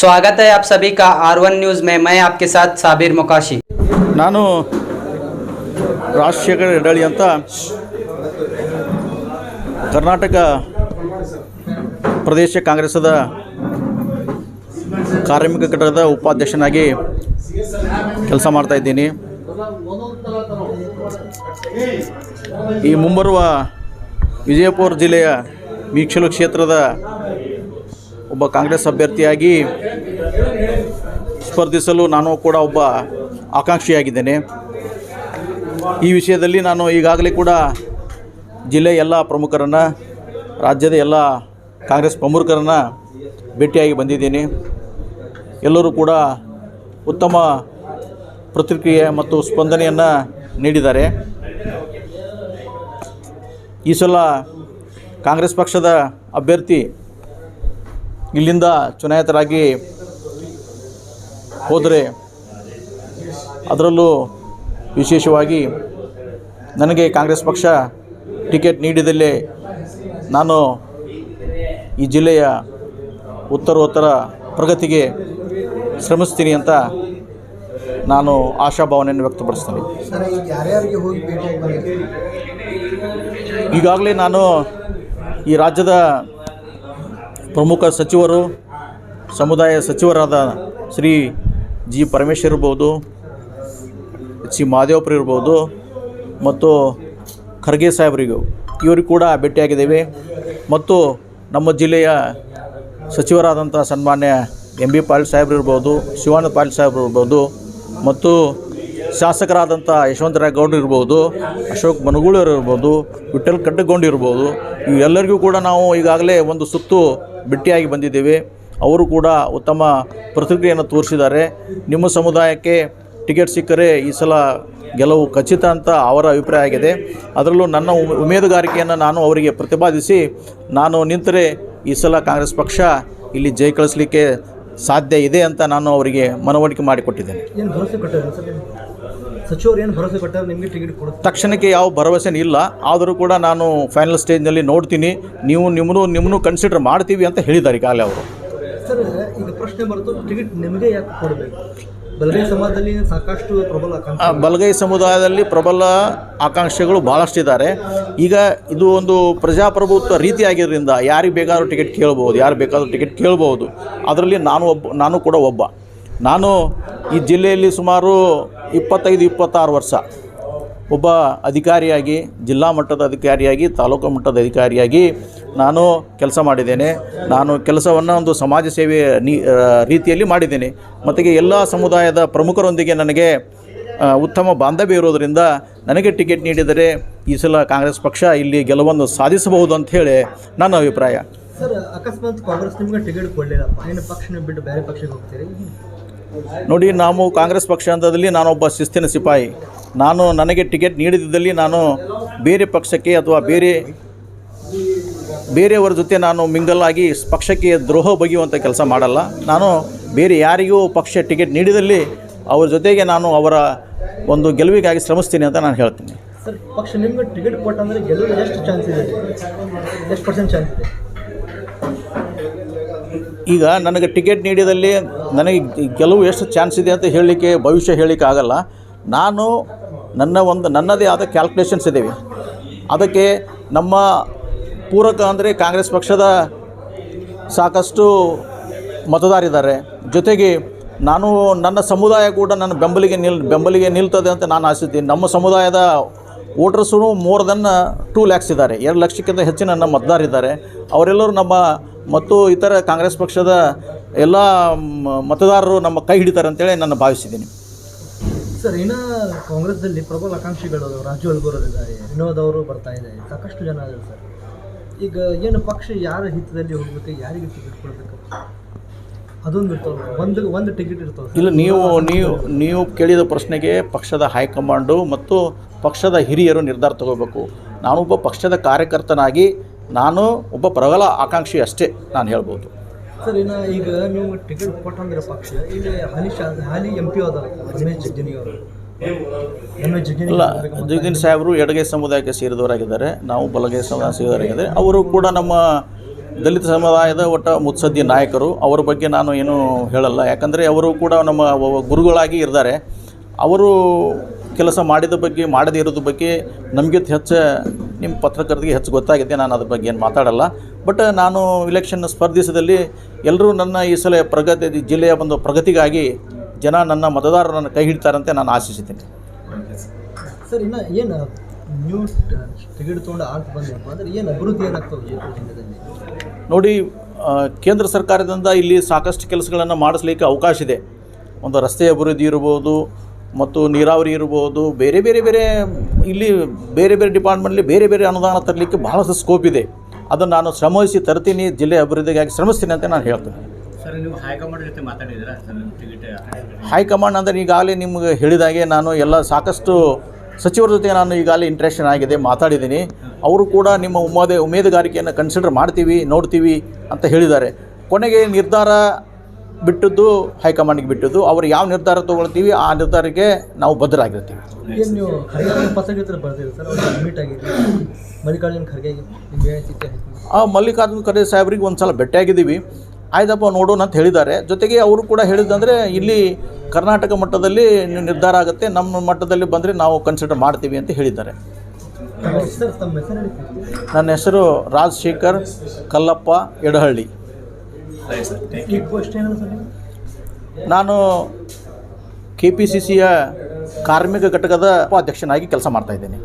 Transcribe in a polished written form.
स्वागत है आप सभी का R1 न्यूज़ में। मैं आपके साथ साबिर मुकाशी। ನಾನು ರಾಜಶೇಖರ್ ಹೆಡಳಿ ಅಂತ ಕರ್ನಾಟಕ ಪ್ರದೇಶ ಕಾಂಗ್ರೆಸ್ದ ಕಾರ್ಮಿಕ ಘಟಕದ ಉಪಾಧ್ಯಕ್ಷನಾಗಿ ಕೆಲಸ ಮಾಡ್ತಾ ಇದ್ದೀನಿ. ಈ ಮುಂಬರುವ ವಿಜಯಪುರ ಜಿಲ್ಲೆಯ ಮೀಕ್ಷಲು ಕ್ಷೇತ್ರದ ಒಬ್ಬ ಕಾಂಗ್ರೆಸ್ ಅಭ್ಯರ್ಥಿಯಾಗಿ ಸ್ಪರ್ಧಿಸಲು ನಾನು ಕೂಡ ಒಬ್ಬ ಆಕಾಂಕ್ಷಿಯಾಗಿದ್ದೇನೆ. ಈ ವಿಷಯದಲ್ಲಿ ನಾನು ಈಗಾಗಲೇ ಕೂಡ ಜಿಲ್ಲೆಯ ಎಲ್ಲ ಪ್ರಮುಖರನ್ನು, ರಾಜ್ಯದ ಎಲ್ಲ ಕಾಂಗ್ರೆಸ್ ಪ್ರಮುಖರನ್ನು ಭೇಟಿಯಾಗಿ ಬಂದಿದ್ದೀನಿ. ಎಲ್ಲರೂ ಕೂಡ ಉತ್ತಮ ಪ್ರತಿಕ್ರಿಯೆ ಮತ್ತು ಸ್ಪಂದನೆಯನ್ನು ನೀಡಿದ್ದಾರೆ. ಈ ಸಲ ಕಾಂಗ್ರೆಸ್ ಪಕ್ಷದ ಅಭ್ಯರ್ಥಿ ಇಲ್ಲಿಂದ ಚುನಾಯಿತರಾಗಿ ಹೋದರೆ, ಅದರಲ್ಲೂ ವಿಶೇಷವಾಗಿ ನನಗೆ ಕಾಂಗ್ರೆಸ್ ಪಕ್ಷ ಟಿಕೆಟ್ ನೀಡಿದಲ್ಲಿ ನಾನು ಈ ಜಿಲ್ಲೆಯ ಉತ್ತರೋತ್ತರ ಪ್ರಗತಿಗೆ ಶ್ರಮಿಸ್ತೀನಿ ಅಂತ ನಾನು ಆಶಾಭಾವನೆಯನ್ನು ವ್ಯಕ್ತಪಡಿಸ್ತೀನಿ. ಈಗಾಗಲೇ ನಾನು ಈ ರಾಜ್ಯದ ಪ್ರಮುಖ ಸಚಿವರು, ಸಮುದಾಯ ಸಚಿವರಾದ ಶ್ರೀ ಜಿ ಪರಮೇಶ್ವರ್ ಇರ್ಬೋದು, ಸಿ ಮಹದೇವಪುರ ಇರ್ಬೋದು ಮತ್ತು ಖರ್ಗೆ ಸಾಹೇಬರಿಗೂ ಇವರಿಗೂ ಕೂಡ ಭೇಟಿಯಾಗಿದ್ದೇವೆ. ಮತ್ತು ನಮ್ಮ ಜಿಲ್ಲೆಯ ಸಚಿವರಾದಂಥ ಸನ್ಮಾನ್ಯ ಎಂ ಬಿ ಪಾಟೀಲ್ ಸಾಹೇಬ್ರು ಇರ್ಬೋದು, ಶಿವಾನಂದ ಪಾಟೀಲ್ ಸಾಹೇಬ್ರು ಇರ್ಬೋದು ಮತ್ತು ಶಾಸಕರಾದಂಥ ಯಶವಂತರಾಯ ಗೌಡ್ರು ಇರ್ಬೋದು, ಅಶೋಕ್ ಮನಗೂಳರು ಇರ್ಬೋದು, ವಿಠ್ಠಲ್ ಕಡ್ಡಗೊಂಡು ಇರ್ಬೋದು, ಇವೆಲ್ಲರಿಗೂ ಕೂಡ ನಾವು ಈಗಾಗಲೇ ಒಂದು ಸುತ್ತು ಭೇಟಿಯಾಗಿ ಬಂದಿದ್ದೇವೆ. ಅವರು ಕೂಡ ಉತ್ತಮ ಪ್ರತಿಕ್ರಿಯೆಯನ್ನು ತೋರಿಸಿದ್ದಾರೆ. ನಿಮ್ಮ ಸಮುದಾಯಕ್ಕೆ ಟಿಕೆಟ್ ಸಿಕ್ಕರೆ ಈ ಸಲ ಗೆಲುವು ಖಚಿತ ಅಂತ ಅವರ ಅಭಿಪ್ರಾಯ ಆಗಿದೆ. ಅದರಲ್ಲೂ ನನ್ನ ಉಮೇದುಗಾರಿಕೆಯನ್ನು ನಾನು ಅವರಿಗೆ ಪ್ರತಿಪಾದಿಸಿ, ನಾನು ನಿಂತರೆ ಈ ಸಲ ಕಾಂಗ್ರೆಸ್ ಪಕ್ಷ ಇಲ್ಲಿ ಜಯ ಕಳಿಸಲಿಕ್ಕೆ ಸಾಧ್ಯ ಇದೆ ಅಂತ ನಾನು ಅವರಿಗೆ ಮನವರಿಕೆ ಮಾಡಿಕೊಟ್ಟಿದ್ದೇನೆ. ಏನು ಭರವಸೆ ಕೊಟ್ಟರು ಸಚಿವರು, ಏನು ಭರವಸೆ ಕೊಟ್ಟರು ನಿಮಗೆ ಟಿಕೆಟ್ ಕೊಡ? ತಕ್ಷಣಕ್ಕೆ ಯಾವ ಭರವಸೆ ಇಲ್ಲ, ಆದರೂ ಕೂಡ ನಾನು ಫೈನಲ್ ಸ್ಟೇಜ್ನಲ್ಲಿ ನೋಡ್ತೀನಿ, ನೀವು ನಿಮ್ಮನ್ನು ಕನ್ಸಿಡರ್ ಮಾಡ್ತೀವಿ ಅಂತ ಹೇಳಿದ್ದಾರೆ ಈಗಾಗಲೇ ಅವರು. ಸರ್, ಈಗ ಪ್ರಶ್ನೆ ಬರುತ್ತೆ, ಟಿಕೆಟ್ ನಿಮಗೆ ಯಾಕೆ ಕೊಡಬೇಕು? ಬಲಗೈ ಸಮಾಜದಲ್ಲಿ ಸಾಕಷ್ಟು ಬಲಗೈ ಸಮುದಾಯದಲ್ಲಿ ಪ್ರಬಲ ಆಕಾಂಕ್ಷಿಗಳು ಭಾಳಷ್ಟಿದ್ದಾರೆ. ಈಗ ಇದು ಒಂದು ಪ್ರಜಾಪ್ರಭುತ್ವ ರೀತಿಯಾಗಿದ್ದರಿಂದ ಯಾರಿಗೆ ಬೇಕಾದರೂ ಟಿಕೆಟ್ ಕೇಳ್ಬೋದು, ಯಾರು ಬೇಕಾದರೂ ಟಿಕೆಟ್ ಕೇಳ್ಬೋದು. ಅದರಲ್ಲಿ ನಾನು ಕೂಡ ಒಬ್ಬ. ನಾನು ಈ ಜಿಲ್ಲೆಯಲ್ಲಿ ಸುಮಾರು 25-26 ವರ್ಷ ಒಬ್ಬ ಅಧಿಕಾರಿಯಾಗಿ, ಜಿಲ್ಲಾ ಮಟ್ಟದ ಅಧಿಕಾರಿಯಾಗಿ, ತಾಲೂಕು ಮಟ್ಟದ ಅಧಿಕಾರಿಯಾಗಿ ನಾನು ಕೆಲಸ ಮಾಡಿದ್ದೇನೆ. ನಾನು ಕೆಲಸವನ್ನು ಒಂದು ಸಮಾಜ ಸೇವೆ ರೀತಿಯಲ್ಲಿ ಮಾಡಿದ್ದೇನೆ. ಮತ್ತು ಎಲ್ಲ ಸಮುದಾಯದ ಪ್ರಮುಖರೊಂದಿಗೆ ನನಗೆ ಉತ್ತಮ ಬಾಂಧವ್ಯ ಇರೋದರಿಂದ ನನಗೆ ಟಿಕೆಟ್ ನೀಡಿದರೆ ಈ ಸಲ ಕಾಂಗ್ರೆಸ್ ಪಕ್ಷ ಇಲ್ಲಿ ಗೆಲುವನ್ನು ಸಾಧಿಸಬಹುದು ಅಂತ ಹೇಳಿ ನನ್ನ ಅಭಿಪ್ರಾಯ. ಸರ್, ಅಕಸ್ಮಾತ್ ಕಾಂಗ್ರೆಸ್ ನಿಮಗೆ ಟಿಕೆಟ್ ಕೊಡಲಿಲ್ಲ, ಏನು ಪಕ್ಷನ ಬಿಟ್ಟು ಬೇರೆ ಪಕ್ಷಕ್ಕೆ ಹೋಗ್ತೀರಿ? ನೋಡಿ, ನಾವು ಕಾಂಗ್ರೆಸ್ ಪಕ್ಷ ಅಂತದಲ್ಲಿ ನಾನೊಬ್ಬ ಶಿಸ್ತಿನ ಸಿಪಾಯಿ. ನನಗೆ ಟಿಕೆಟ್ ನೀಡಿದ್ದಲ್ಲಿ ನಾನು ಬೇರೆ ಪಕ್ಷಕ್ಕೆ ಅಥವಾ ಬೇರೆಯವರ ಜೊತೆ ನಾನು ಮಿಂಗಲಾಗಿ ಪಕ್ಷಕ್ಕೆ ದ್ರೋಹ ಬಗೆಯುವಂಥ ಕೆಲಸ ಮಾಡಲ್ಲ. ನಾನು ಬೇರೆ ಯಾರಿಗೂ ಪಕ್ಷ ಟಿಕೆಟ್ ನೀಡಿದಲ್ಲಿ ಅವ್ರ ಜೊತೆಗೆ ನಾನು ಅವರ ಒಂದು ಗೆಲುವಿಗಾಗಿ ಶ್ರಮಿಸ್ತೀನಿ ಅಂತ ನಾನು ಹೇಳ್ತೀನಿ. ಸರ್, ಪಕ್ಷ ನಿಮಗೆ ಟಿಕೆಟ್ ಕೊಟ್ಟಂದರೆ ಗೆಲುವು ಎಷ್ಟು ಚಾನ್ಸ್ ಇದೆ? ಎಷ್ಟು ಪರ್ಸೆಂಟ್ ಚಾನ್ಸ್ ಇದೆ? ಈಗ ನನಗೆ ಟಿಕೆಟ್ ನೀಡಿದಲ್ಲಿ ನನಗೆ ಗೆಲುವು ಎಷ್ಟು ಚಾನ್ಸ್ ಇದೆ ಅಂತ ಹೇಳಲಿಕ್ಕೆ, ಭವಿಷ್ಯ ಹೇಳಲಿಕ್ಕೆ ಆಗಲ್ಲ. ನಾನು ನನ್ನದೇ ಆದ ಕ್ಯಾಲ್ಕುಲೇಷನ್ಸ್ ಇದ್ದೇವೆ. ಅದಕ್ಕೆ ನಮ್ಮ ಪೂರಕ ಅಂದರೆ ಕಾಂಗ್ರೆಸ್ ಪಕ್ಷದ ಸಾಕಷ್ಟು ಮತದಾರರಿದ್ದಾರೆ. ಜೊತೆಗೆ ನನ್ನ ಸಮುದಾಯ ಕೂಡ ನನ್ನ ಬೆಂಬಲಿಗೆ ನಿಲ್ತದೆ ಅಂತ ನಾನು ಆಶಿಸ್ತೀನಿ. ನಮ್ಮ ಸಮುದಾಯದ ವೋಟರ್ಸು ಮೋರ್ ದೆನ್ 2 lakhs ಇದ್ದಾರೆ. 2 ಲಕ್ಷಕ್ಕಿಂತ ಹೆಚ್ಚಿನ ನನ್ನ ಮತದಾರರಿದ್ದಾರೆ. ಅವರೆಲ್ಲರೂ ಮತ್ತು ಇತರ ಕಾಂಗ್ರೆಸ್ ಪಕ್ಷದ ಎಲ್ಲ ಮತದಾರರು ನಮ್ಮ ಕೈ ಹಿಡಿತಾರೆ ಅಂತೇಳಿ ನಾನು ಭಾವಿಸಿದ್ದೀನಿ. ಸರ್, ಇನ್ನು ಕಾಂಗ್ರೆಸ್ದಲ್ಲಿ ಪ್ರಬಲ ಆಕಾಂಕ್ಷಿಗಳು ರಾಜು ಅಲ್ಗೋರದಿದ್ದಾರೆ, ವಿನೋದ್ ಅವರು ಬರ್ತಾ ಇದ್ದಾರೆ, ಸಾಕಷ್ಟು ಜನ ಇದ್ದಾರೆ. ಸರ್, ಈಗ ಏನು ಪಕ್ಷ ಯಾರ ಹಿತದಲ್ಲಿ ಹೋಗ್ಬೇಕು, ಯಾರಿಗೆ ಟಿಕೆಟ್ ಕೊಡಬೇಕು ಅದೊಂದು ಇರ್ತವೆ, ಒಂದು ಟಿಕೆಟ್ ಇರ್ತವೆ. ಇಲ್ಲ, ನೀವು ಕೇಳಿದ ಪ್ರಶ್ನೆಗೆ ಪಕ್ಷದ ಹೈಕಮಾಂಡು ಮತ್ತು ಪಕ್ಷದ ಹಿರಿಯರು ನಿರ್ಧಾರ ತಗೋಬೇಕು. ನಾನೊಬ್ಬ ಪಕ್ಷದ ಕಾರ್ಯಕರ್ತನಾಗಿ ನಾನು ಒಬ್ಬ ಪ್ರಬಲ ಆಕಾಂಕ್ಷಿ ಅಷ್ಟೇ ನಾನು ಹೇಳ್ಬೋದು. ಸರ್, ಇನ್ನು ಈಗ ನೀವು ಟಿಕೆಟ್ ಕೊಟ್ಟಂದ್ರೆ ಪಕ್ಷ ಇಲ್ಲಿ ಹಾಲಿ MP ಹೋದಾರ ರಮೇಶ್ ಜಿಗಜಿಣಗಿ ಅವರು, ಇಲ್ಲ, ಜಗದೀಶ್ ಸಾಹೇಬರು ಎಡಗೈ ಸಮುದಾಯಕ್ಕೆ ಸೇರಿದವರಾಗಿದ್ದಾರೆ, ನಾವು ಬಲಗೈ ಸಮುದಾಯ ಸೇರಿದವರಾಗಿದ್ದಾರೆ. ಅವರು ಕೂಡ ನಮ್ಮ ದಲಿತ ಸಮುದಾಯದ ಮುತ್ಸದ್ದಿ ನಾಯಕರು. ಅವರ ಬಗ್ಗೆ ನಾನು ಏನು ಹೇಳಲ್ಲ, ಯಾಕಂದರೆ ಅವರು ಕೂಡ ನಮ್ಮ ಗುರುಗಳಾಗಿ ಇದ್ದಾರೆ. ಅವರು ಕೆಲಸ ಮಾಡಿದ ಬಗ್ಗೆ ಮಾಡದೇ ಇರೋದ್ರ ಬಗ್ಗೆ ನಮಗೆ ಹೆಚ್ಚು ನಿಮ್ಮ ಪತ್ರಕರ್ತರಿಗೆ ಹೆಚ್ಚು ಗೊತ್ತಾಗಿದೆ. ನಾನು ಅದ್ರ ಬಗ್ಗೆ ಏನು ಮಾತಾಡಲ್ಲ. ಬಟ್ ನಾನು ಇಲೆಕ್ಷನ್ ಸ್ಪರ್ಧಿಸದಲ್ಲಿ ಎಲ್ಲರೂ ನನ್ನ ಈ ಸಲ ಜಿಲ್ಲೆಯ ಒಂದು ಪ್ರಗತಿಗಾಗಿ ಜನ ನನ್ನ ಮತದಾರರನ್ನು ಕೈ ಹಿಡ್ತಾರಂತೆ ನಾನು ಆಶಿಸಿದ್ದೀನಿ. ಸರ್, ಇನ್ನು ಏನು ನ್ಯೂ ಟಿಕೆಟ್ ತೊಗೊಂಡು ಆಳ್ತು ಬಂದಪ್ಪ ಅಂದರೆ ಏನು ಅಭಿವೃದ್ಧಿ ಏನಾಗ್ತವೆ ಜಯಪುರ ಜಿಲ್ಲೆಯಲ್ಲಿ? ನೋಡಿ, ಕೇಂದ್ರ ಸರ್ಕಾರದಿಂದ ಇಲ್ಲಿ ಸಾಕಷ್ಟು ಕೆಲಸಗಳನ್ನು ಮಾಡಿಸ್ಲಿಕ್ಕೆ ಅವಕಾಶ ಇದೆ. ಒಂದು ರಸ್ತೆ ಅಭಿವೃದ್ಧಿ ಇರ್ಬೋದು, ಮತ್ತು ನೀರಾವರಿ ಇರ್ಬೋದು, ಬೇರೆ ಇಲ್ಲಿ ಬೇರೆ ಡಿಪಾರ್ಟ್ಮೆಂಟ್ಲಿ ಬೇರೆ ಅನುದಾನ ತರಲಿಕ್ಕೆ ಬಹಳಷ್ಟು ಸ್ಕೋಪ್ ಇದೆ. ಅದನ್ನು ನಾನು ಶ್ರಮಿಸಿ ತರ್ತೀನಿ, ಜಿಲ್ಲೆ ಅಭಿವೃದ್ಧಿಗಾಗಿ ಶ್ರಮಿಸ್ತೀನಿ ಅಂತ ನಾನು ಹೇಳ್ತೀನಿ. ಸರ್, ನೀವು ಹೈಕಮಾಂಡ್ ಜೊತೆ ಮಾತಾಡಿದ್ದೀರಾ ಸರ್ ಟಿಕೆಟ್? ಹೈಕಮಾಂಡ್ ಅಂದರೆ ಈಗಾಗಲೇ ನಿಮ್ಗೆ ಹೇಳಿದಾಗೆ ನಾನು ಎಲ್ಲ ಸಾಕಷ್ಟು ಸಚಿವರ ಜೊತೆ ನಾನು ಈಗಾಗಲೇ ಇಂಟ್ರೆಕ್ಷನ್ ಆಗಿದೆ, ಮಾತಾಡಿದ್ದೀನಿ. ಅವರು ಕೂಡ ನಿಮ್ಮ ಉಮೇದುಗಾರಿಕೆಯನ್ನು ಕನ್ಸಿಡರ್ ಮಾಡ್ತೀವಿ, ನೋಡ್ತೀವಿ ಅಂತ ಹೇಳಿದ್ದಾರೆ. ಕೊನೆಗೆ ನಿರ್ಧಾರ ಬಿಟ್ಟದ್ದು ಹೈಕಮಾಂಡ್ಗೆ ಬಿಟ್ಟದ್ದು. ಅವರು ಯಾವ ನಿರ್ಧಾರ ತೊಗೊಳ್ತೀವಿ ಆ ನಿರ್ಧಾರಕ್ಕೆ ನಾವು ಬದ್ಧರಾಗಿರ್ತೀವಿ. ಏನು ನೀವು ಖರ್ಗೆ ಪತ್ರಕರ್ತರು ಬರ್ತೀರಿ ಸರ್? ಅವ್ರು ಮೀಟ್ ಆಗಿದ್ದೀವಿ ಮಲ್ಲಿಕಾರ್ಜುನ ಖರ್ಗೆಗೆ, ಮಲ್ಲಿಕಾರ್ಜುನ ಖರ್ಗೆ ಸಾಹೇಬ್ರಿಗೆ ಒಂದು ಸಲ ಭೇಟಿಯಾಗಿದ್ದೀವಿ. ಆಯ್ತಪ್ಪ ನೋಡೋಣ ಅಂತ ಹೇಳಿದ್ದಾರೆ. ಜೊತೆಗೆ ಅವರು ಕೂಡ ಹೇಳಿದಂದರೆ ಇಲ್ಲಿ ಕರ್ನಾಟಕ ಮಟ್ಟದಲ್ಲಿ ನಿರ್ಧಾರ ಆಗುತ್ತೆ, ನಮ್ಮ ಮಟ್ಟದಲ್ಲಿ ಬಂದರೆ ನಾವು ಕನ್ಸಿಡರ್ ಮಾಡ್ತೀವಿ ಅಂತ ಹೇಳಿದ್ದಾರೆ. ಸರ್, ತಮ್ಮ ಹೆಸರು? ನನ್ನ ಹೆಸರು ರಾಜಶೇಖರ್ ಕಲ್ಲಪ್ಪ ಎಡಹಳ್ಳಿ. ಈ ಪೋಸ್ಟ್ ಏನಲ್ಲ ಸರ್? ನಾನು KPCCಯ ಕಾರ್ಮಿಕ ಘಟಕದ ಉಪಾಧ್ಯಕ್ಷನಾಗಿ ಕೆಲಸ ಮಾಡ್ತಾಯಿದ್ದೇನೆ.